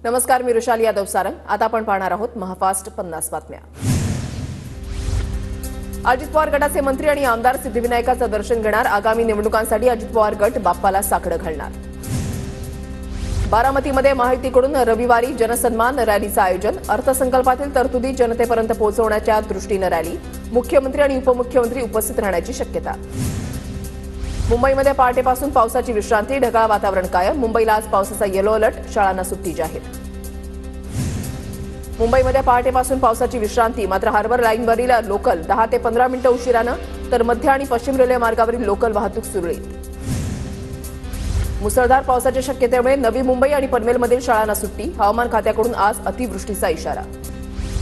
नमस्कार, मी रुशाली यादव सारंग। आता आपण पाहणार आहोत महाफास्ट 50 बातम्या। अजित पवार गटाचे मंत्री आणि आमदार सिद्धिविनायकाचं दर्शन घेणार। आगामी निवडणुकांसाठी अजित पवार गट बाप्पाला साकडं घालणार। बारामतीमध्ये महायुतीकडून रविवारी जनसन्मान रॅलीचं आयोजन। अर्थसंकल्पातील तरतुदी जनतेपर्यंत पोहोचवण्याच्या दृष्टीनं रॅली। मुख्यमंत्री आणि उपमुख्यमंत्री उपस्थित राहण्याची शक्यता। मुंबईमध्ये पहाटेपासून पावसाची विश्रांती, ढगाळ वातावरण कायम। मुंबईला आज पावसाचा येलो अलर्ट, शाळांना सुट्टी जाहीर। मुंबईमध्ये पहाटेपासून पावसाची विश्रांती, मात्र हार्बर लाईनवरील लोकल 10 ते 15 मिनिटं उशिरानं, तर मध्य आणि पश्चिम रेल्वे मार्गावरील लोकल वाहतूक सुरळीत। मुसळधार पावसाच्या शक्यतेमुळे नवी मुंबई आणि पनवेलमधील शाळांना सुट्टी। हवामान खात्याकडून आज अतिवृष्टीचा इशारा।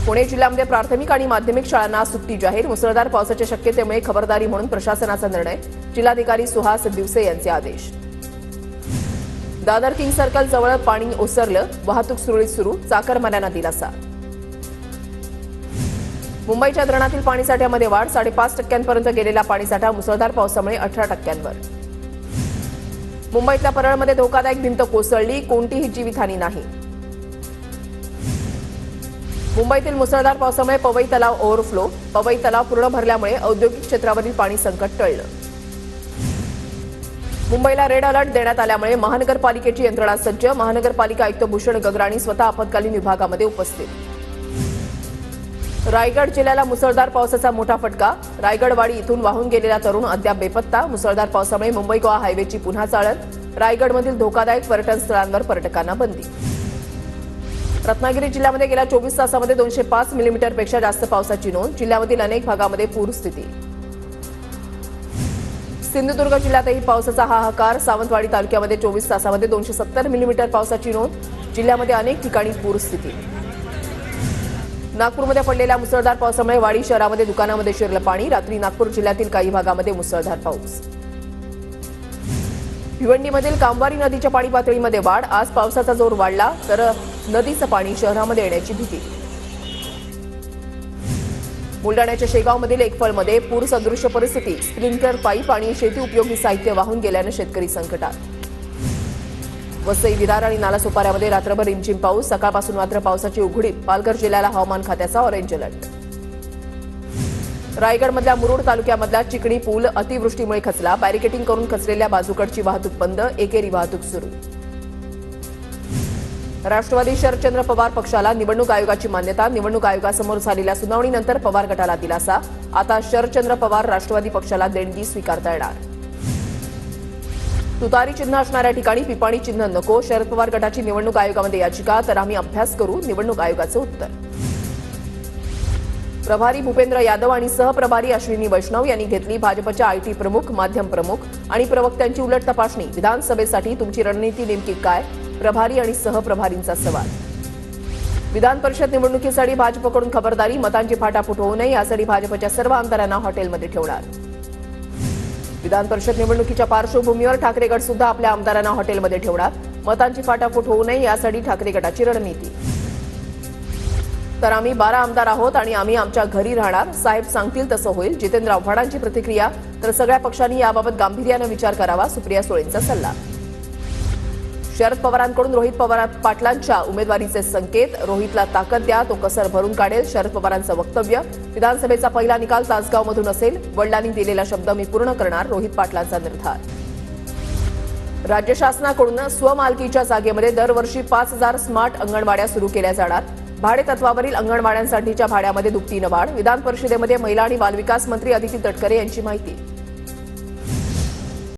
पुणे जिल्ह्यामध्ये प्राथमिक आणि माध्यमिक शाळांना सुट्टी जाहीर। मुसळधार पावसाच्या शक्यतेमुळे खबरदारी म्हणून प्रशासनाचा निर्णय। जिल्हाधिकारी सुहास दिवसे यांचे आदेश। दादर किंग सर्कल जवळ पाणी ओसरलं, वाहतूक सुरळीत सुरू। चाकरमान्यांना दिलासा। मुंबईच्या धरणातील पाणीसाठ्यामध्ये वाढ, 5.5% गेलेला पाणीसाठा मुसळधार पावसामुळे 18%वर। मुंबईतल्या परळमध्ये धोकादायक भिंत कोसळली, कोणतीही जीवितहानी नाही। मुंबईतील मुसळधार पावसामुळे पवई तलाव ओव्हरफ्लो, पवई तलाव पूर्ण भरल्यामुळे औद्योगिक क्षेत्रावरील पाणी संकट टळलं। मुंबईला रेड अलर्ट देण्यात आल्यामुळे महानगरपालिकेची यंत्रणा सज्ज। महानगरपालिका आयुक्त भूषण गगराणी स्वतः आपत्कालीन विभागामध्ये उपस्थित। रायगड जिल्ह्याला मुसळधार पावसाचा मोठा फटका। रायगडवाडी इथून वाहून गेलेला तरुण अद्याप बेपत्ता। मुसळधार पावसामुळे मुंबई गोवा हायवेची पुन्हा चाळण। रायगडमधील धोकादायक पर्यटन स्थळांवर पर्यटकांना बंदी। रत्नागिरी जिल्ह्यामध्ये गेल्या 24 तासामध्ये 205 मिलीमीटरपेक्षा जास्त पावसाची नोंद। जिल्ह्यामधील अनेक भागामध्ये पूरस्थिती। सिंधुदुर्ग जिल्ह्यातही पावसाचा हाहाकार। सावंतवाडी तालुक्यामध्ये 24 तासामध्ये 270 मिलीमीटर पावसाची नोंद। जिल्ह्यामध्ये अनेक ठिकाणी पूरस्थिती। नागपूरमध्ये पडलेल्या मुसळधार पावसामुळे वाडी शहरामध्ये दुकानामध्ये शिरलं पाणी। रात्री नागपूर जिल्ह्यातील काही भागामध्ये मुसळधार पाऊस। भिवंडीमधील कामवारी नदीच्या पाणी पातळीमध्ये वाढ। आज पावसाचा जोर वाढला तर नदीचं पाणी शहरामध्ये येण्याची भीती। बुलडाण्याच्या शेगावमधील एकफळमध्ये पूर सदृश्य परिस्थिती। स्प्रिंकलर पाईप आणि शेती उपयोगी साहित्य वाहून गेल्यानं शेतकरी संकटात। वसई, विरार आणि नालासोपाऱ्यामध्ये रात्रभर रिमझिम पाऊस। सकाळपासून मात्र पावसाची उघडीप। पालघर जिल्ह्याला हवामान खात्याचा ऑरेंज अलर्ट। रायगडमधल्या मुरुड तालुक्यामधला चिकणी पूल अतिवृष्टीमुळे खचला। बॅरिकेटिंग करून खचलेल्या बाजूकडची वाहतूक बंद। एकेरी वाहतूक सुरू। राष्ट्रवादी शरदचंद्र पवार पक्षाला निवडणूक आयोगाची मान्यता। निवडणूक आयोगासमोर झालेल्या सुनावणीनंतर पवार गटाला दिलासा। आता शरदचंद्र पवार राष्ट्रवादी पक्षाला देणगी स्वीकारता येणार। तुतारी चिन्ह असणाऱ्या ठिकाणी पिपाणी चिन्ह नको। शरद पवार गटाची निवडणूक आयोगामध्ये याचिका, तर आम्ही अभ्यास करू, निवडणूक आयोगाचं उत्तर। प्रभारी भूपेंद्र यादव आणि सहप्रभारी अश्विनी वैष्णव यांनी घेतली भाजपच्या आयटी प्रमुख, माध्यम प्रमुख आणि प्रवक्त्यांची उलट तपासणी। विधानसभेसाठी तुमची रणनीती नेमकी काय? प्रभारी आणि सहप्रभारींचा सवाल। विधान परिषद निवडणुकीसाठी भाजपकडून खबरदारी, मतांची फाटाफूट होऊ नये यासाठी भाजपच्या सर्व आमदारांना हॉटेलमध्ये ठेवणार। विधान परिषद निवडणुकीच्या पार्श्वभूमीवर ठाकरे गट सुद्धा आपल्या आमदारांना हॉटेलमध्ये ठेवणार। मतांची फाटाफूट होऊ नये यासाठी ठाकरे गटाची रणनीती। तर आम्ही 12 आमदार आहोत आणि आम्ही आमच्या घरी राहणार, साहेब सांगतील तसं होईल। जितेंद्र आव्हाडांची प्रतिक्रिया, तर सगळ्या पक्षांनी याबाबत गांभीर्यानं विचार करावा, सुप्रिया सुळेंचा सल्ला। शरद पवारांकडून रोहित पवार पाटलांच्या उमेदवारीचे संकेत। रोहितला ताकद द्या, तो कसर भरून काढेल, शरद पवारांचं वक्तव्य। विधानसभेचा पहिला निकाल तासगावमधून असेल, वडिलांनी दिलेला शब्द मी पूर्ण करणार, रोहित पाटलांचा निर्धार। राज्य शासनाकडून स्वमालकीच्या जागेमध्ये दरवर्षी 5000 स्मार्ट अंगणवाड्या सुरू केल्या जाणार। भाडे तत्वावरील अंगणवाड्यांसाठीच्या भाड्यामध्ये दुपटीनं वाढ। विधान परिषदेमध्ये महिला आणि बालविकास मंत्री अदिती तटकरे यांची माहिती।